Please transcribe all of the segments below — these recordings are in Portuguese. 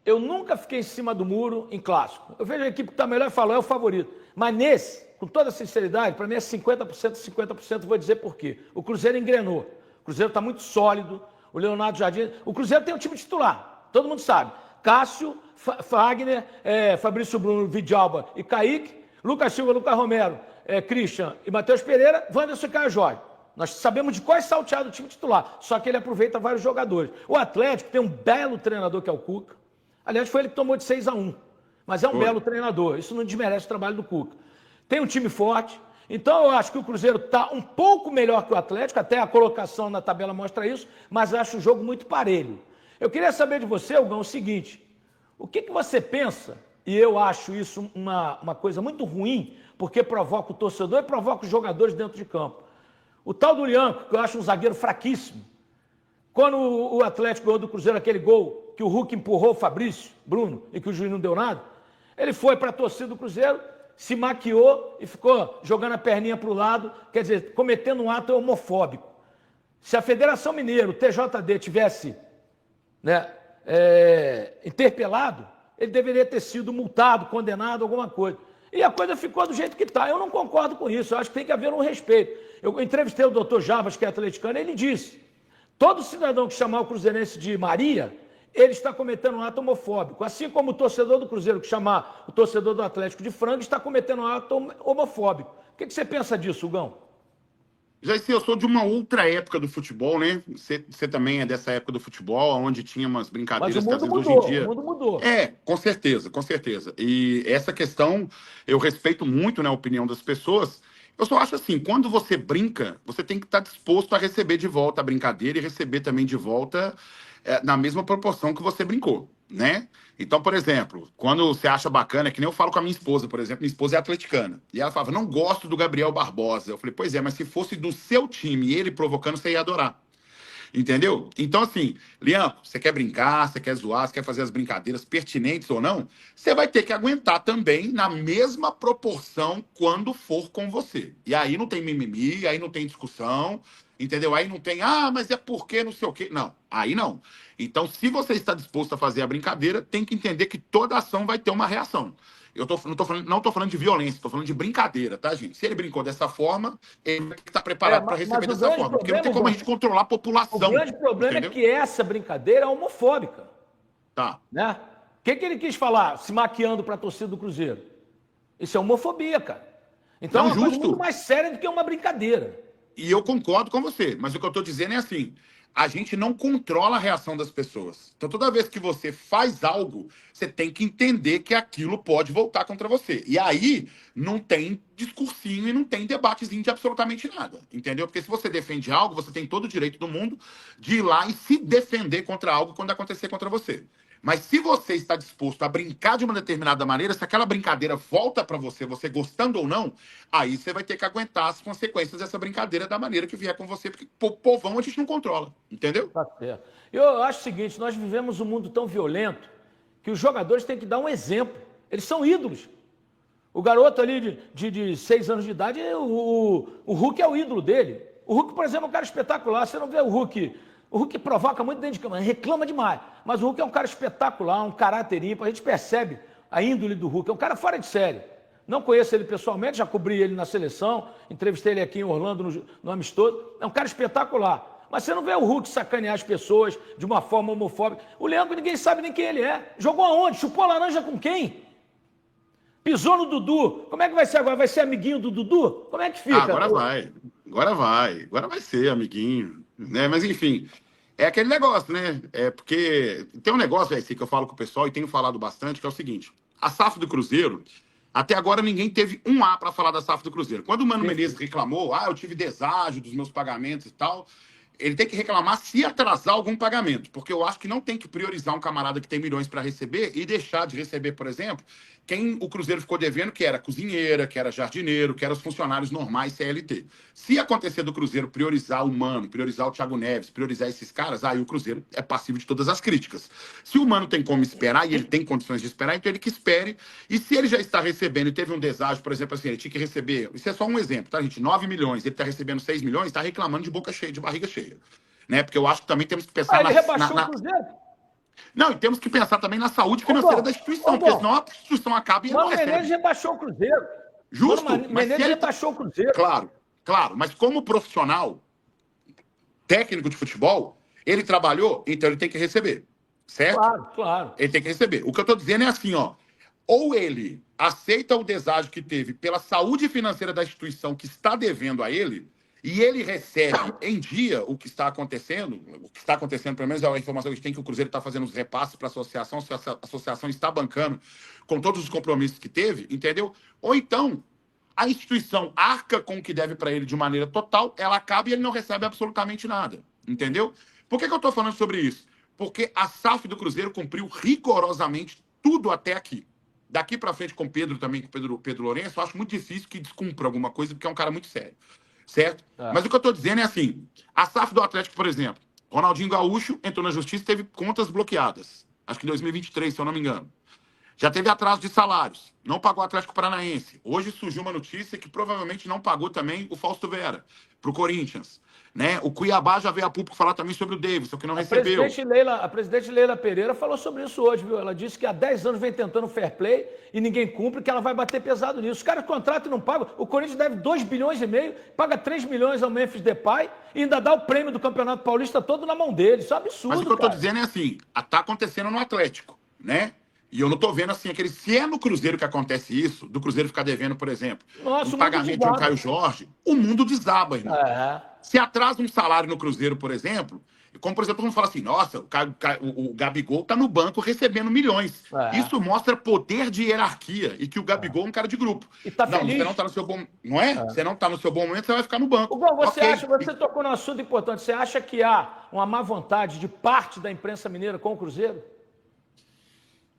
eu nunca fiquei em cima do muro em clássico. Eu vejo a equipe que está melhor e falo, é o favorito. Mas nesse, com toda sinceridade, para mim é 50%, 50%, vou dizer por quê. O Cruzeiro engrenou. O Cruzeiro está muito sólido. O Leonardo Jardim... O Cruzeiro tem um time titular, todo mundo sabe. Cássio, Fagner, Fabrício Bruno, Vidalba e Kaique, Lucas Silva, Lucas Romero, Christian e Matheus Pereira, Wanderson e Caio Jorge. Nós sabemos de qual é salteado o time titular, só que ele aproveita vários jogadores. O Atlético tem um belo treinador que é o Cuca. Aliás, foi ele que tomou de 6-1. Mas é um belo treinador. Isso não desmerece o trabalho do Cuca. Tem um time forte. Então, eu acho que o Cruzeiro está um pouco melhor que o Atlético, até a colocação na tabela mostra isso, mas acho o jogo muito parelho. Eu queria saber de você, Hugão, o seguinte. O que você pensa, e eu acho isso uma coisa muito ruim, porque provoca o torcedor e provoca os jogadores dentro de campo. O tal do Lianco, que eu acho um zagueiro fraquíssimo, quando o Atlético ganhou do Cruzeiro aquele gol que o Hulk empurrou o Fabrício, Bruno, e que o juiz não deu nada, ele foi para a torcida do Cruzeiro, se maquiou e ficou jogando a perninha para o lado, quer dizer, cometendo um ato homofóbico. Se a Federação Mineira, o TJD, tivesse interpelado, ele deveria ter sido multado, condenado, alguma coisa. E a coisa ficou do jeito que está. Eu não concordo com isso, eu acho que tem que haver um respeito. Eu entrevistei o doutor Jarbas, que é atleticano, e ele disse, todo cidadão que chamar o cruzeirense de Maria, ele está cometendo um ato homofóbico. Assim como o torcedor do Cruzeiro que chamar o torcedor do Atlético de frango está cometendo um ato homofóbico. O que você pensa disso, Hugão? Já eu sou de uma outra época do futebol, né? Você também é dessa época do futebol, onde tinha umas brincadeiras Mas o que às mundo vezes mudou, hoje em dia... o mundo mudou. Com certeza, com certeza. E essa questão, eu respeito muito, né, a opinião das pessoas. Eu só acho assim, quando você brinca, você tem que estar disposto a receber de volta a brincadeira e receber também de volta na mesma proporção que você brincou, né? Então, por exemplo, quando você acha bacana, é que nem eu falo com a minha esposa, por exemplo, minha esposa é atleticana, e ela falava, não gosto do Gabriel Barbosa. Eu falei, pois é, mas se fosse do seu time e ele provocando, você ia adorar. Entendeu? Então, assim, Leandro, você quer brincar, você quer zoar, você quer fazer as brincadeiras pertinentes ou não, você vai ter que aguentar também na mesma proporção quando for com você. E aí não tem mimimi, aí não tem discussão, entendeu? Aí não tem, mas é porque não sei o quê. Não, aí não. Então, se você está disposto a fazer a brincadeira, tem que entender que toda ação vai ter uma reação. Não tô falando de violência, tô falando de brincadeira, tá, gente? Se ele brincou dessa forma, ele tem que estar preparado para receber dessa forma. Porque não tem como a gente controlar a população. O grande problema entendeu? é que essa brincadeira é homofóbica. Tá. Né? O que ele quis falar, se maquiando para a torcida do Cruzeiro? Isso é homofobia, cara. Então Não, é uma coisa justo. muito mais séria do que uma brincadeira. E eu concordo com você, mas o que eu estou dizendo é assim, a gente não controla a reação das pessoas. Então, toda vez que você faz algo, você tem que entender que aquilo pode voltar contra você. E aí, não tem discursinho e não tem debatezinho de absolutamente nada, entendeu? Porque se você defende algo, você tem todo o direito do mundo de ir lá e se defender contra algo quando acontecer contra você. Mas se você está disposto a brincar de uma determinada maneira, se aquela brincadeira volta para você, você gostando ou não, aí você vai ter que aguentar as consequências dessa brincadeira da maneira que vier com você, porque o povão a gente não controla, entendeu? Tá certo. Eu acho o seguinte, nós vivemos um mundo tão violento que os jogadores têm que dar um exemplo. Eles são ídolos. O garoto ali de 6 anos de idade, o Hulk é o ídolo dele. O Hulk, por exemplo, é um cara espetacular. Você não vê o Hulk... O Hulk provoca muito dentro de campo, reclama demais. Mas o Hulk é um cara espetacular, um caráter ímpar. A gente percebe a índole do Hulk. É um cara fora de série. Não conheço ele pessoalmente, já cobri ele na seleção, entrevistei ele aqui em Orlando, no Amistoso. É um cara espetacular. Mas você não vê o Hulk sacanear as pessoas de uma forma homofóbica. O Leandro, ninguém sabe nem quem ele é. Jogou aonde? Chupou laranja com quem? Pisou no Dudu. Como é que vai ser agora? Vai ser amiguinho do Dudu? Como é que fica? Agora vai. Agora vai ser amiguinho. Né? Mas, enfim... É aquele negócio, né? É porque tem um negócio que eu falo com o pessoal e tenho falado bastante, que é o seguinte: a SAF do Cruzeiro, até agora ninguém teve um A para falar da SAF do Cruzeiro. Quando o Mano Menezes reclamou, eu tive deságio dos meus pagamentos e tal, ele tem que reclamar se atrasar algum pagamento, porque eu acho que não tem que priorizar um camarada que tem milhões para receber e deixar de receber, por exemplo, quem o Cruzeiro ficou devendo, que era cozinheira, que era jardineiro, que eram os funcionários normais CLT. Se acontecer do Cruzeiro priorizar o Mano, priorizar o Thiago Neves, priorizar esses caras, aí o Cruzeiro é passivo de todas as críticas. Se o Mano tem como esperar, e ele tem condições de esperar, então ele que espere. E se ele já está recebendo e teve um deságio, por exemplo, assim, ele tinha que receber, isso é só um exemplo, tá, gente? 9 milhões, ele está recebendo 6 milhões, está reclamando de boca cheia, de barriga cheia. Né? Porque eu acho que também temos que pensar Ele rebaixou o Cruzeiro? Não, e temos que pensar também na saúde financeira da instituição, porque senão a instituição acaba e ele não Mano recebe. Menezes rebaixou o Cruzeiro. Justo, Mano mas se Menezes ele... rebaixou o Cruzeiro. Claro, claro, mas como profissional, técnico de futebol, ele trabalhou, então ele tem que receber, certo? Claro, claro. Ele tem que receber. O que eu estou dizendo é assim, ó, ou ele aceita o deságio que teve pela saúde financeira da instituição que está devendo a ele, e ele recebe em dia o que está acontecendo pelo menos é a informação que a gente tem, que o Cruzeiro está fazendo os repasses para a associação está bancando com todos os compromissos que teve, entendeu? Ou então, a instituição arca com o que deve para ele de maneira total, ela acaba e ele não recebe absolutamente nada, entendeu? Por que eu estou falando sobre isso? Porque a SAF do Cruzeiro cumpriu rigorosamente tudo até aqui. Daqui para frente com o Pedro também, com o Pedro Lourenço, eu acho muito difícil que descumpra alguma coisa, porque é um cara muito sério, certo? Mas o que eu estou dizendo é assim, a SAF do Atlético, por exemplo, Ronaldinho Gaúcho entrou na justiça e teve contas bloqueadas, acho que em 2023, se eu não me engano. Já teve atraso de salários, não pagou o Atlético Paranaense. Hoje surgiu uma notícia que provavelmente não pagou também o Fausto Vera, para o Corinthians. Né? O Cuiabá já veio a público falar também sobre o Davidson, que não recebeu. A presidente Leila Pereira falou sobre isso hoje, viu? Ela disse que há 10 anos vem tentando fair play e ninguém cumpre, que ela vai bater pesado nisso. Os caras contratam e não pagam. O Corinthians deve 2,5 bilhões, paga 3 milhões ao Memphis Depay e ainda dá o prêmio do Campeonato Paulista todo na mão dele. Isso é absurdo, Mas o que eu estou dizendo é assim, está acontecendo no Atlético, né? E eu não estou vendo assim, se é no Cruzeiro que acontece isso, do Cruzeiro ficar devendo, por exemplo, um pagamento de um Caio Jorge, o mundo desaba, irmão. Se atrasa um salário no Cruzeiro, por exemplo, como, por exemplo, vamos falar assim, nossa, o Gabigol está no banco recebendo milhões. Isso mostra poder de hierarquia e que o Gabigol é um cara de grupo. E tá não, feliz. você não está no seu bom... Não é? Você não está no seu bom momento, você vai ficar no banco. Igual você tocou num assunto importante, você acha que há uma má vontade de parte da imprensa mineira com o Cruzeiro?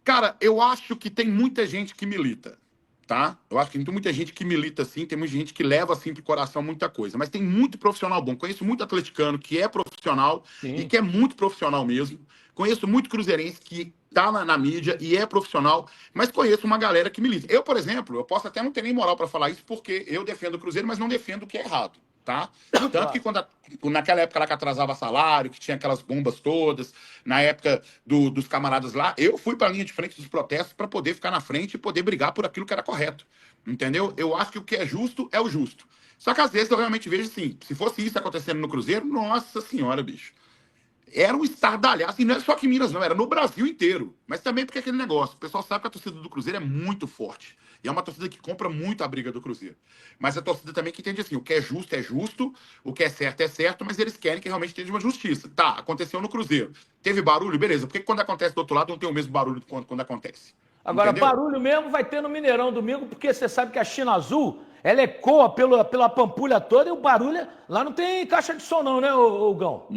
Cara, eu acho que tem muita gente que milita, tá? Eu acho que tem muita gente que milita, assim, tem muita gente que leva, assim, pro coração muita coisa. Mas tem muito profissional bom. Conheço muito atleticano que é profissional e que é muito profissional mesmo. Conheço muito cruzeirense que tá na mídia e é profissional, mas conheço uma galera que milita. Eu, por exemplo, eu posso até não ter nem moral para falar isso, porque eu defendo o Cruzeiro, mas não defendo o que é errado. Tá? Tanto que naquela época lá que atrasava salário, que tinha aquelas bombas todas, na época dos camaradas lá, eu fui para a linha de frente dos protestos para poder ficar na frente e poder brigar por aquilo que era correto. Entendeu? Eu acho que o que é justo é o justo. Só que às vezes eu realmente vejo assim, se fosse isso acontecendo no Cruzeiro, nossa senhora, bicho. Era um estardalhaço, e não é só aqui em Minas, não, era no Brasil inteiro. Mas também porque aquele negócio, o pessoal sabe que a torcida do Cruzeiro é muito forte. E é uma torcida que compra muito a briga do Cruzeiro. Mas a torcida também que entende assim, o que é justo, o que é certo, mas eles querem que realmente esteja uma justiça. Tá, aconteceu no Cruzeiro. Teve barulho? Beleza. Por que quando acontece do outro lado não tem o mesmo barulho quando acontece? Agora, entendeu? Barulho mesmo vai ter no Mineirão domingo, porque você sabe que a China Azul, ela ecoa pela Pampulha toda e o barulho... Lá não tem caixa de som não, né, Gão?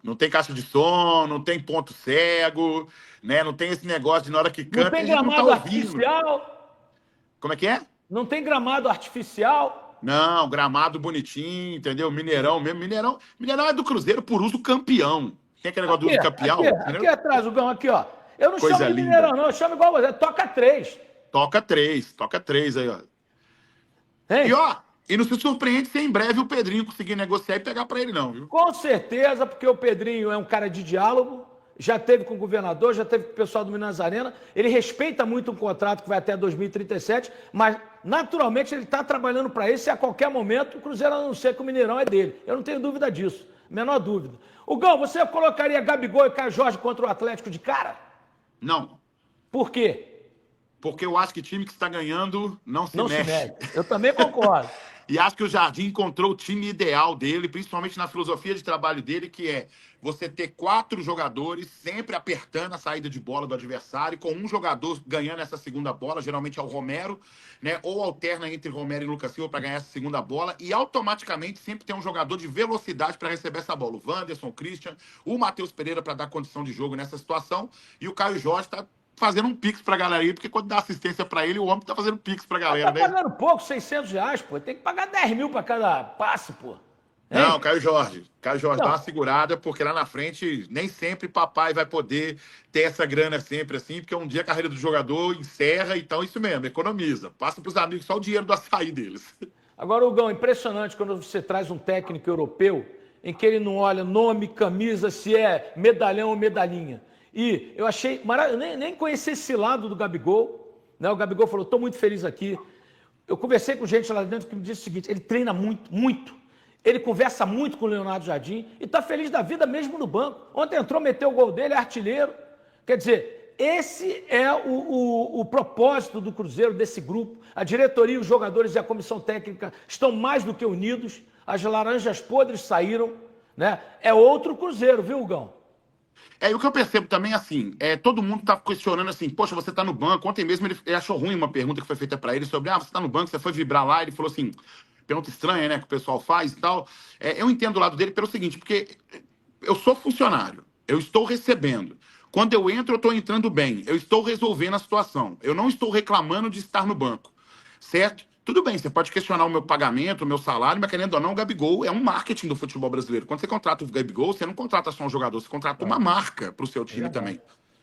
Não tem caixa de som, não tem ponto cego, né? Não tem esse negócio de na hora que canta... Não tem gramado artificial... Como é que é? Não tem gramado artificial. Não, gramado bonitinho, entendeu? Mineirão mesmo. Mineirão é do Cruzeiro por uso campeão. Tem aquele negócio do uso campeão? Aqui atrás, o Gão, aqui, ó. Eu não chamo de Mineirão, não. Eu chamo igual você. Toca 3. Toca 3 aí, ó. Hein? E, ó, e não se surpreende se em breve o Pedrinho conseguir negociar e pegar pra ele, não, viu? Com certeza, porque o Pedrinho é um cara de diálogo. Já teve com o governador, já teve com o pessoal do Minas Arena. Ele respeita muito um contrato que vai até 2037, mas naturalmente ele está trabalhando para isso e a qualquer momento o Cruzeiro anuncia que o Mineirão é dele. Eu não tenho dúvida disso, menor dúvida. O Gão, você colocaria Gabigol e Caio Jorge contra o Atlético de cara? Não. Por quê? Porque eu acho que time que está ganhando não se mexe. Eu também concordo. E acho que o Jardim encontrou o time ideal dele, principalmente na filosofia de trabalho dele, que é você ter 4 jogadores sempre apertando a saída de bola do adversário, com um jogador ganhando essa segunda bola, geralmente é o Romero, né? Ou alterna entre Romero e Lucas Silva para ganhar essa segunda bola, e automaticamente sempre tem um jogador de velocidade para receber essa bola. O Wanderson, o Christian, o Matheus Pereira para dar condição de jogo nessa situação, e o Caio Jorge está fazendo um pix pra galera aí, porque quando dá assistência pra ele, o homem tá fazendo pix pra galera, né? Tá pagando pouco, R$600, pô. Tem que pagar 10 mil pra cada passe, pô. Hein? Não, Caio Jorge dá uma segurada, porque lá na frente nem sempre papai vai poder ter essa grana sempre assim, porque um dia a carreira do jogador encerra, então isso mesmo, economiza. Passa pros amigos só o dinheiro do açaí deles. Agora, Hugão, impressionante quando você traz um técnico europeu em que ele não olha nome, camisa, se é medalhão ou medalhinha. E eu achei maravilhoso, nem conheci esse lado do Gabigol, né? O Gabigol falou, estou muito feliz aqui. Eu conversei com gente lá dentro que me disse o seguinte, ele treina muito, muito. Ele conversa muito com o Leonardo Jardim e está feliz da vida mesmo no banco. Ontem entrou, meteu o gol dele, é artilheiro. Quer dizer, esse é o propósito do Cruzeiro, desse grupo. A diretoria, os jogadores e a comissão técnica estão mais do que unidos. As laranjas podres saíram, né? É outro Cruzeiro, viu, Gão? E o que eu percebo também, assim, todo mundo tá questionando assim, poxa, você tá no banco. Ontem mesmo ele achou ruim uma pergunta que foi feita para ele sobre, você tá no banco, você foi vibrar lá. Ele falou assim, pergunta estranha, né, que o pessoal faz e tal. Eu entendo o lado dele pelo seguinte, porque eu sou funcionário, eu estou recebendo. Quando eu entro, eu estou entrando bem, eu estou resolvendo a situação. Eu não estou reclamando de estar no banco, certo? Tudo bem, você pode questionar o meu pagamento, o meu salário, mas querendo ou não, o Gabigol é um marketing do futebol brasileiro. Quando você contrata o Gabigol, você não contrata só um jogador, você contrata uma marca para o seu time também.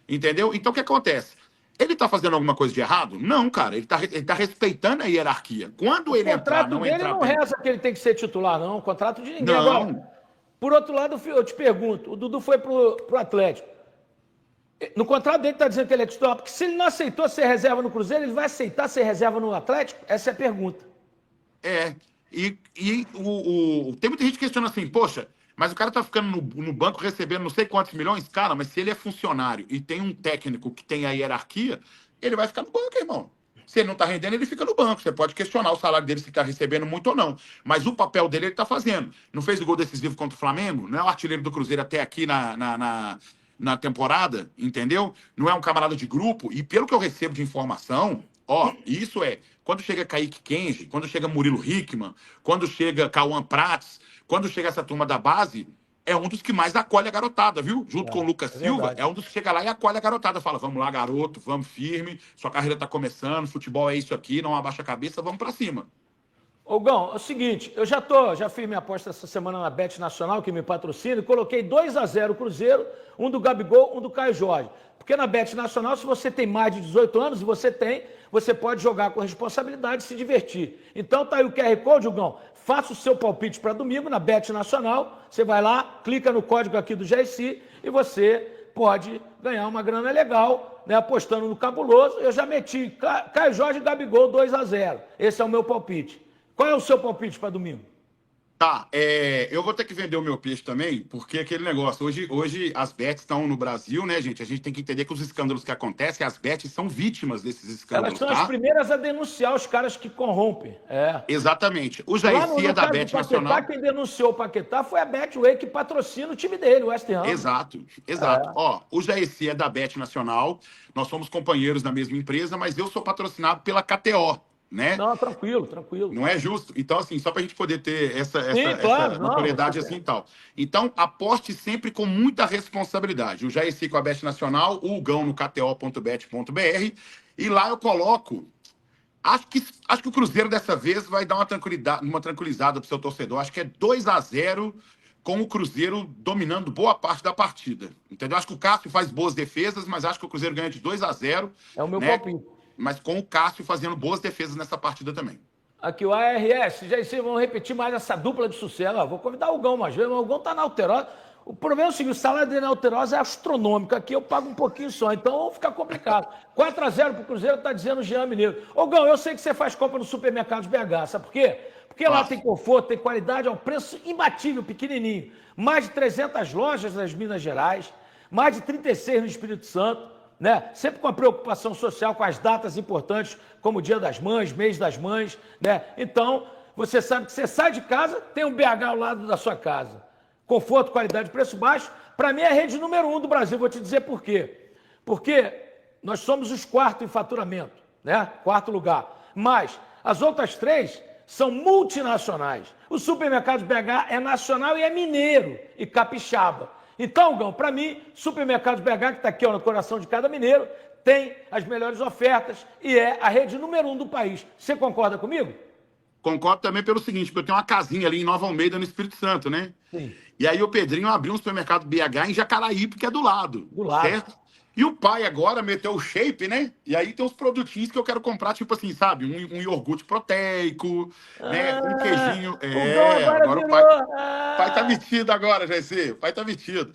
Entendeu? Então, o que acontece? Ele tá fazendo alguma coisa de errado? Não, cara. Ele tá respeitando a hierarquia. Quando ele entrar, não entrar não bem... reza que ele tem que ser titular, não. O contrato de ninguém. Não. Agora, por outro lado, eu te pergunto, o Dudu foi pro Atlético. No contrato dele está dizendo que ele é titular, porque se ele não aceitou ser reserva no Cruzeiro, ele vai aceitar ser reserva no Atlético? Essa é a pergunta. Tem muita gente que questiona assim, poxa, mas o cara tá ficando no banco recebendo não sei quantos milhões? Cara, mas se ele é funcionário e tem um técnico que tem a hierarquia, ele vai ficar no banco, irmão. Se ele não tá rendendo, ele fica no banco. Você pode questionar o salário dele se tá recebendo muito ou não. Mas o papel dele ele tá fazendo. Não fez o gol decisivo contra o Flamengo? Não é o artilheiro do Cruzeiro até aqui na temporada, entendeu? Não é um camarada de grupo. E pelo que eu recebo de informação, isso quando chega Kaique Kenji, quando chega Murilo Hickman, quando chega Cauã Prats, quando chega essa turma da base, é um dos que mais acolhe a garotada, viu? Junto com o Lucas Silva, é um dos que chega lá e acolhe a garotada. Fala, vamos lá, garoto, vamos firme, sua carreira tá começando, futebol é isso aqui, não abaixa a cabeça, vamos pra cima. Ô, Gão, é o seguinte, eu já fiz minha aposta essa semana na Bet Nacional, que me patrocina, e coloquei 2-0 Cruzeiro, um do Gabigol, um do Caio Jorge. Porque na Bet Nacional, se você tem mais de 18 anos, e você pode jogar com responsabilidade e se divertir. Então tá aí o QR Code, Gão, faça o seu palpite para domingo na Bet Nacional, você vai lá, clica no código aqui do GSI e você pode ganhar uma grana legal, né, apostando no cabuloso. Eu já meti Caio Jorge e Gabigol 2-0. Esse é o meu palpite. Qual é o seu palpite para domingo? Tá, eu vou ter que vender o meu peixe também, porque aquele negócio, hoje as bets estão no Brasil, né, gente? A gente tem que entender que os escândalos que acontecem, as bets são vítimas desses escândalos, Elas são as primeiras a denunciar os caras que corrompem. Exatamente. O Jairzi é da Bet Nacional. Quem denunciou o Paquetá foi a Betway, que patrocina o time dele, o West Ham. Exato. O Jairzi é da Bet Nacional, nós somos companheiros da mesma empresa, mas eu sou patrocinado pela KTO. Né? Não, tranquilo. Não é justo. Então, assim, só para a gente poder ter essa notoriedade assim e tal. Então, aposte sempre com muita responsabilidade. O Jairzi com a Bet Nacional, o Gão no kto.bet.br. E lá eu coloco. Acho que o Cruzeiro dessa vez vai dar uma tranquilizada pro seu torcedor. Acho que é 2-0 com o Cruzeiro dominando boa parte da partida. Entendeu? Acho que o Cássio faz boas defesas, mas acho que o Cruzeiro ganha de 2-0. É o meu palpite. Mas com o Cássio fazendo boas defesas nessa partida também. Aqui o ARS, já vamos repetir mais essa dupla de sucesso. Vou convidar o Gão mais vezes, mas o Gão tá na Alterosa. O problema é o seguinte, o salário dele na Alterosa é astronômico. Aqui eu pago um pouquinho só, então fica complicado. 4-0 pro Cruzeiro, tá dizendo o Jean Mineiro. Ô, Gão, eu sei que você faz compra no Supermercados BH, sabe por quê? Porque lá tem conforto, tem qualidade, é um preço imbatível, pequenininho. Mais de 300 lojas nas Minas Gerais, mais de 36 no Espírito Santo. Né? Sempre com a preocupação social, com as datas importantes, como o Dia das Mães, Mês das Mães, né? Então, você sabe que você sai de casa, tem um BH ao lado da sua casa. Conforto, qualidade, preço baixo. Para mim é a rede número 1 do Brasil, vou te dizer por quê. Porque nós somos os quartos em faturamento, né? Quarto lugar. Mas as outras 3 são multinacionais. O Supermercados BH é nacional e é mineiro e capixaba. Então, Gão, para mim, Supermercados BH, que está aqui no coração de cada mineiro, tem as melhores ofertas e é a rede número 1 do país. Você concorda comigo? Concordo também pelo seguinte, porque eu tenho uma casinha ali em Nova Almeida, no Espírito Santo, né? Sim. E aí o Pedrinho abriu um supermercado BH em Jacaraí, porque é do lado. Do lado. Certo? E o pai agora meteu o shape, né? E aí tem uns produtinhos que eu quero comprar, tipo assim, sabe? Um iogurte proteico, né? Um queijinho. Agora o pai tá metido agora, Jesse. O pai tá metido.